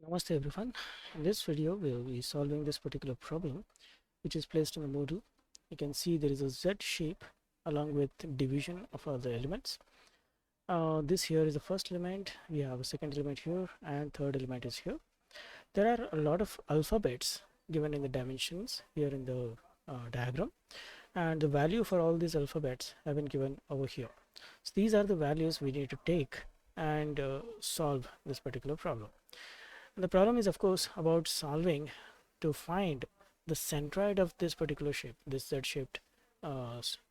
Namaste everyone. In this video we will be solving this particular problem which is placed in the Moodle. You can see there is a Z shape along with division of other elements. This here is the first element, we have a second element here and third element is here. There are a lot of alphabets given in the dimensions here in the diagram, and the value for all these alphabets have been given over here. So these are the values we need to take and solve this particular problem. The problem is of course about solving to find the centroid of this particular shape, this Z-shaped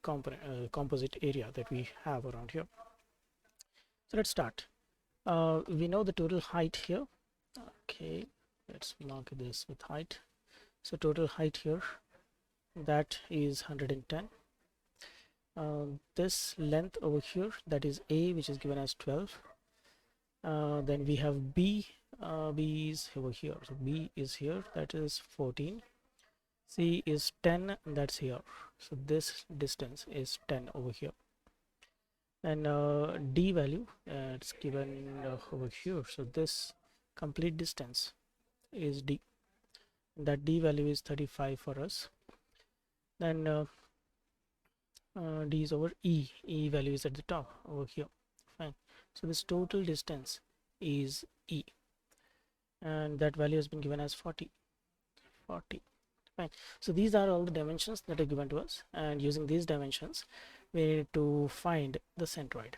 composite area that we have around here. So let's start. We know the total height here. Okay, let's mark this with height. So total height here, that is 110. This length over here, that is A, which is given as 12. Then we have B. B is over here, so B is here, that is 14. C is 10, that's here, so this distance is 10 over here. And D value, it's given over here, so this complete distance is D. That D value is 35 for us. Then D is over E. E value is at the top over here. Fine. So this total distance is E, and that value has been given as 40. Fine. So these are all the dimensions that are given to us, and using these dimensions we need to find the centroid.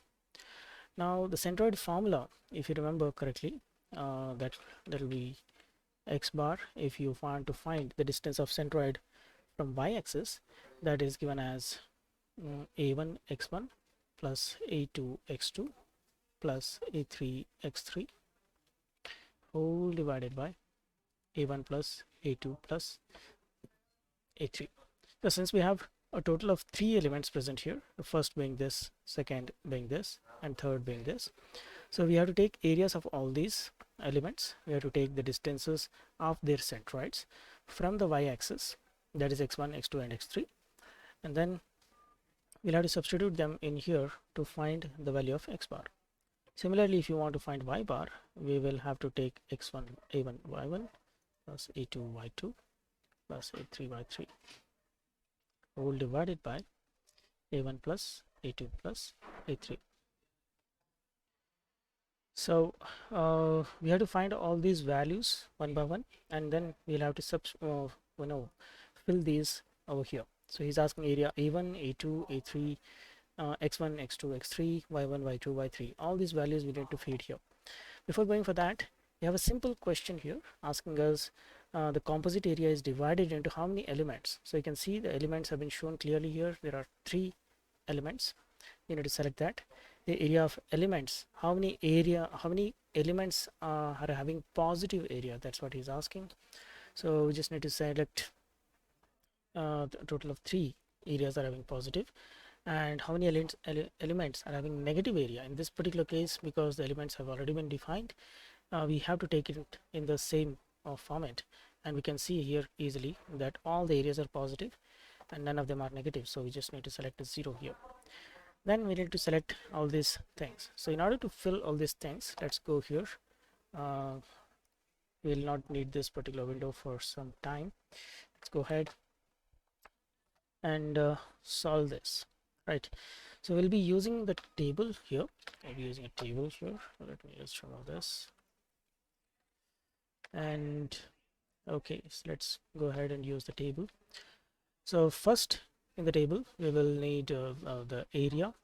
Now the centroid formula, if you remember correctly, that will be x bar. If you want to find the distance of centroid from y-axis, that is given as a1 x1 plus a2 x2 plus a3 x3 whole divided by a1 plus a2 plus a3. So since we have a total of 3 elements present here, the first being this, second being this, and third being this, so we have to take areas of all these elements. We have to take the distances of their centroids from the y-axis, that is x1, x2 and x3, and then we'll have to substitute them in here to find the value of x bar. Similarly, if you want to find y bar, we will have to take x1 a1 y1 plus a2 y2 plus a3 y3 whole divided by a1 plus a2 plus a3. So we have to find all these values one by one, and then we'll have to fill these over here. So he's asking area a1, a2, a3, x1, x2, x3, y1, y2, y3. All these values we need to feed here. Before going for that, we have a simple question here asking us the composite area is divided into how many elements. So you can see the elements have been shown clearly here. There are 3 elements. You need to select that. The area of elements, how many elements are having positive area, that's what he's asking. So we just need to select the total of 3 areas are having positive, and how many elements are having negative area. In this particular case, because the elements have already been defined, we have to take it in the same format, and we can see here easily that all the areas are positive and none of them are negative, so we just need to select a 0 here. Then we need to select all these things. So in order to fill all these things, let's go here. We will not need this particular window for some time. Let's go ahead and solve this. Right, so we'll be using the table here. I'll be using a table here. Let me just show this. And okay, so let's go ahead and use the table. So first in the table we will need the area.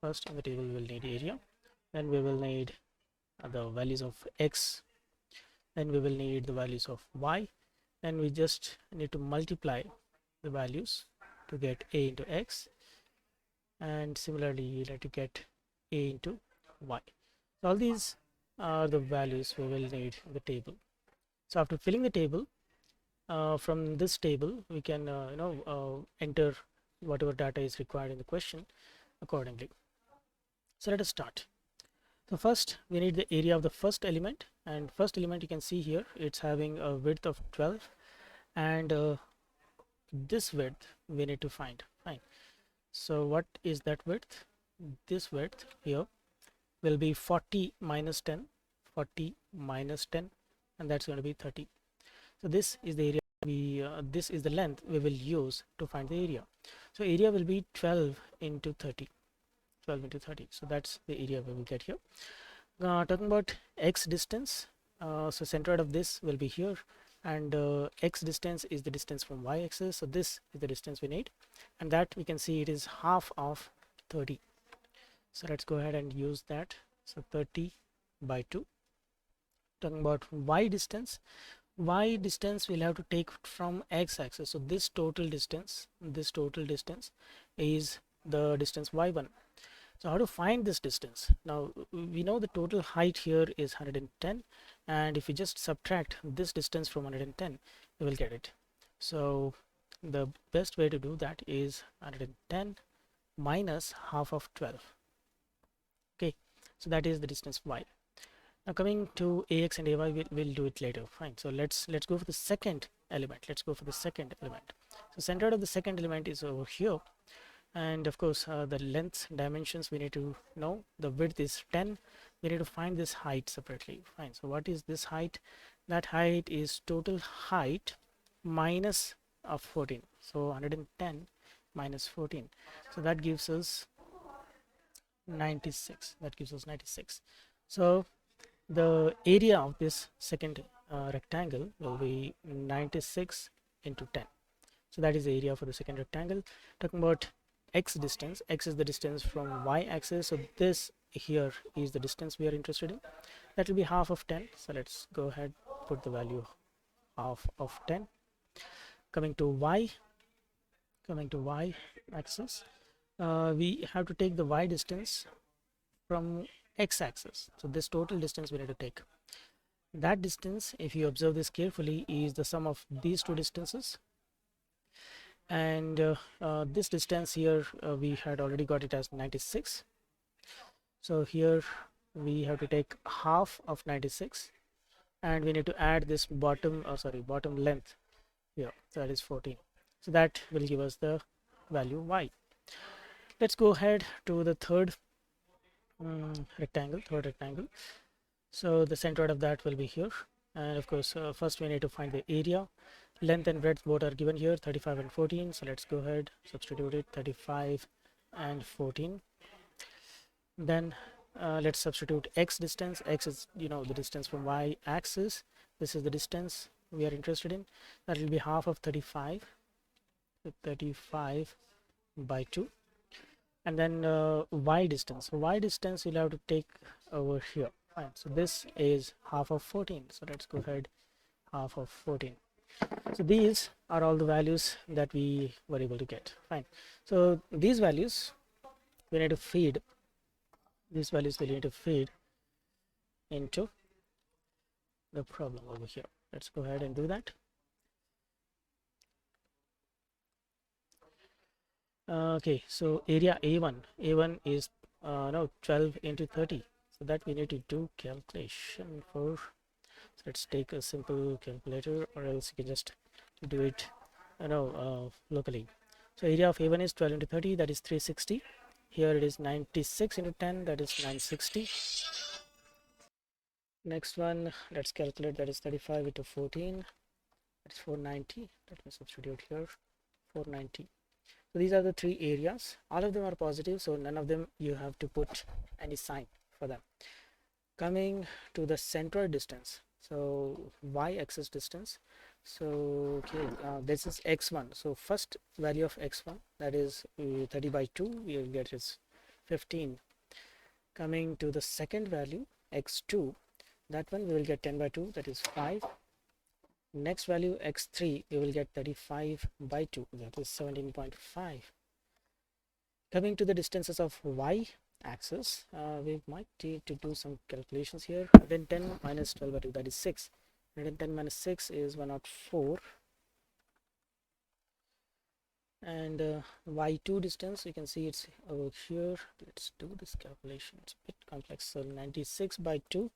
First in the table we will need area, then we will need the values of x, then we will need the values of y, and we just need to multiply the values to get a into x, and similarly we'll have to get a into y. So all these are the values we will need in the table. So after filling the table, from this table we can enter whatever data is required in the question accordingly. So let us start. So first we need the area of the first element, and first element you can see here it's having a width of 12, and this width we need to find. Fine. So what is that width? This width here will be 40 minus 10, 40 minus 10 and that's going to be 30. So this is the area this is the length we will use to find the area. So area will be 12 into 30. 12 into 30. So that's the area we will get here. Talking about x distance, so centroid of this will be here, and x distance is the distance from y-axis. So this is the distance we need, and that we can see it is half of 30. So let's go ahead and use that. So 30 by 2. Talking about y distance, we'll have to take from x-axis. So this total distance is the distance y1. So how to find this distance? Now we know the total height here is 110, and if we just subtract this distance from 110, we will get it. So the best way to do that is 110 minus half of 12. Okay, so that is the distance y. Now coming to ax and ay, we'll do it later. Fine. So let's go for the second element. So centroid of the second element is over here, and of course the length dimensions we need to know. The width is 10. We need to find this height separately. Fine. So what is this height? That height is total height minus of 14. So 110 minus 14. So that gives us 96. So the area of this second rectangle will be 96 into 10. So that is the area for the second rectangle. Talking about x distance, x is the distance from y-axis. So this here is the distance we are interested in. That will be half of 10. So let's go ahead, put the value half of 10. Coming to y axis, we have to take the y distance from x-axis. So this total distance we need to take. That distance, if you observe this carefully, is the sum of these two distances, and this distance here we had already got it as 96. So here we have to take half of 96, and we need to add this bottom length here, so that is 14. So that will give us the value y. Let's go ahead to the third rectangle. So the centroid of that will be here, and of course first we need to find the area. Length and breadth both are given here, 35 and 14. So let's go ahead, substitute it, 35 and 14. Then let's substitute x distance. X is the distance from y axis. This is the distance we are interested in. That will be half of 35. So 35 by 2. And then y distance. So y distance you'll have to take over here. Fine. So this is half of 14. So let's go ahead, half of 14. So these are all the values that we were able to get. Fine. So these values we need to feed. These values we need to feed into the problem over here. Let's go ahead and do that. Okay, so area A1 is 12 into 30. So that we need to do calculation for. So let's take a simple calculator, or else you can just do it locally. So area of A1 is 12 into 30, that is 360. Here it is 96 into 10, that is 960. Next one, let's calculate, that is 35 into 14, that's 490. Let me substitute here, 490. So these are the three areas. All of them are positive, so none of them you have to put any sign for them. Coming to the centroid distance, so y-axis distance. So okay, this is x1. So first value of x1, that is 30 by 2, we will get is 15. Coming to the second value, x2, that one we will get 10 by 2, that is 5. Next value x3, we will get 35 by 2, that is 17.5. Coming to the distances of y axis, we might need to do some calculations here. 110 minus 12 by 2, that is 6. 110 minus 6 is 104. And y2 distance, you can see it's over here. Let's do this calculation, it's a bit complex. So 96 by 2,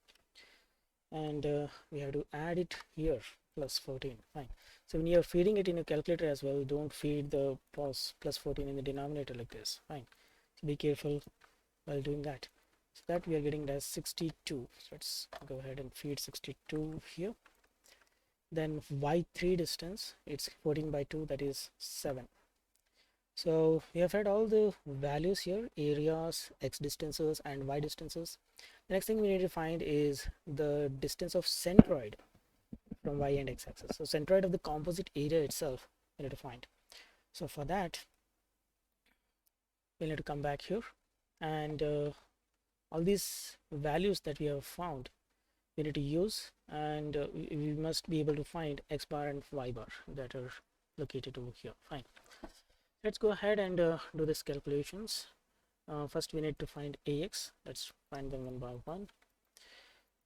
and we have to add it here, plus 14. Fine. So when you're feeding it in a calculator as well, don't feed the plus 14 in the denominator like this. Fine. So be careful while doing that. So that we are getting as 62. So let's go ahead and feed 62 here. Then y3 distance, it's 14 by 2, that is 7. So we have had all the values here, areas, x distances and y distances. The next thing we need to find is the distance of centroid from y and x axis. So centroid of the composite area itself we need to find. So for that we'll need to come back here, and all these values that we have found we need to use, and we must be able to find x bar and y bar that are located over here. Fine, let's go ahead and do this calculations. First we need to find ax. Let's find them one by one.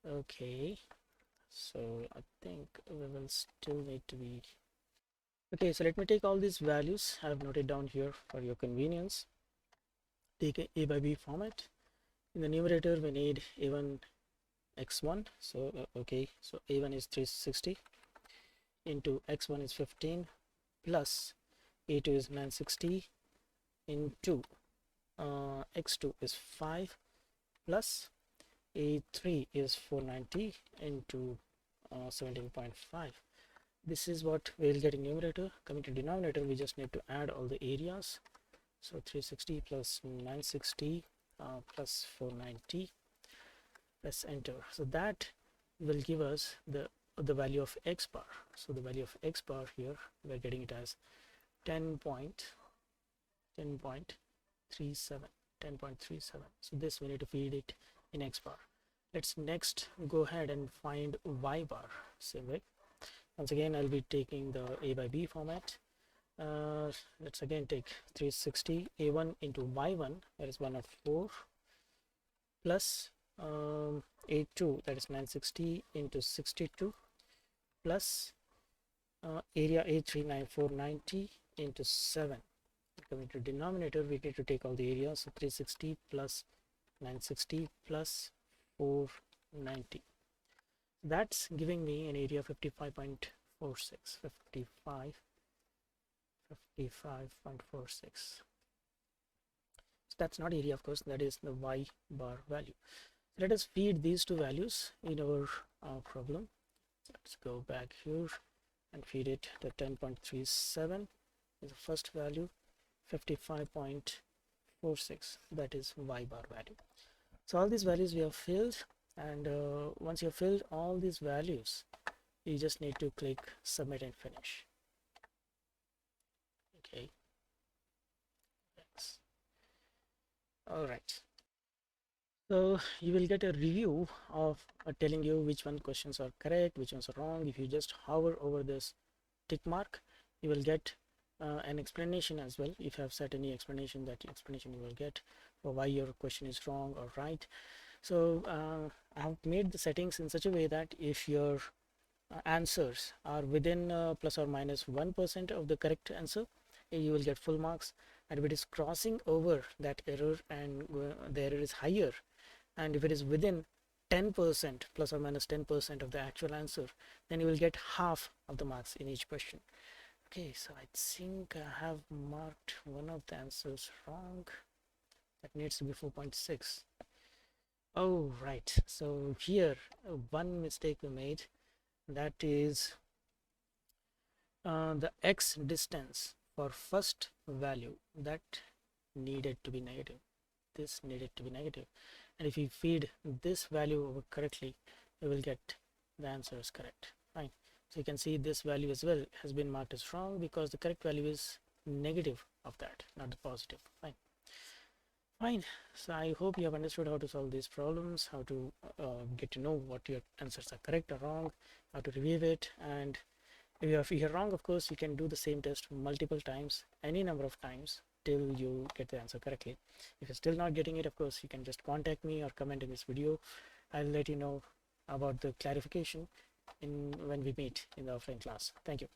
Okay, so I think we will still need to be okay. So let me take all these values I have noted down here for your convenience. Take a by b format. In the numerator we need a1 x1, so okay, so a1 is 360 into x1 is 15 plus a2 is 960 into x2 is 5 plus a3 is 490 into 17.5. This is what we'll get in numerator. Coming to denominator, we just need to add all the areas. So 360 plus 960 plus 490, press enter. So that will give us the value of x bar. So the value of x bar here we're getting it as 10.37. So this we need to feed it in x bar. Let's next go ahead and find y bar. Same way, once again I'll be taking the a by b format. Let's again take 360 a1 into y1, that is 104, plus a2, that is 960 into 62, plus area a3 9490 into 7. Coming to denominator, we need to take all the areas. So 360 plus 960 plus 490. That's giving me an area 55.46. 55.46. So that's not area, of course, that is the y bar value. So let us feed these two values in our problem. Let's go back here and feed it. The 10.37 is the first value, 55.46, that is y bar value. So all these values we have filled, and once you have filled all these values, you just need to click submit and finish. Okay, thanks. All right, so you will get a review of telling you which one questions are correct, which ones are wrong. If you just hover over this tick mark, you will get an explanation as well. If you have set any explanation, that explanation you will get for why your question is wrong or right. So I have made the settings in such a way that if your answers are within plus or minus 1% of the correct answer, you will get full marks. And if it is crossing over that error and the error is higher, and if it is within 10% plus or minus 10% of the actual answer, then you will get half of the marks in each question. Okay, so I think I have marked one of the answers wrong. That needs to be 4.6. Oh, right. So here one mistake we made, that is the x distance for first value, that needed to be negative. This needed to be negative, and if you feed this value over correctly, you will get the answer is correct. Fine. So you can see this value as well has been marked as wrong because the correct value is negative of that, not the positive. Fine. So I hope you have understood how to solve these problems, how to get to know what your answers are correct or wrong, how to review it. And if you're wrong, of course, you can do the same test multiple times, any number of times, till you get the answer correctly. If you're still not getting it, of course, you can just contact me or comment in this video. I'll let you know about the clarification when we meet in the offline class. Thank you.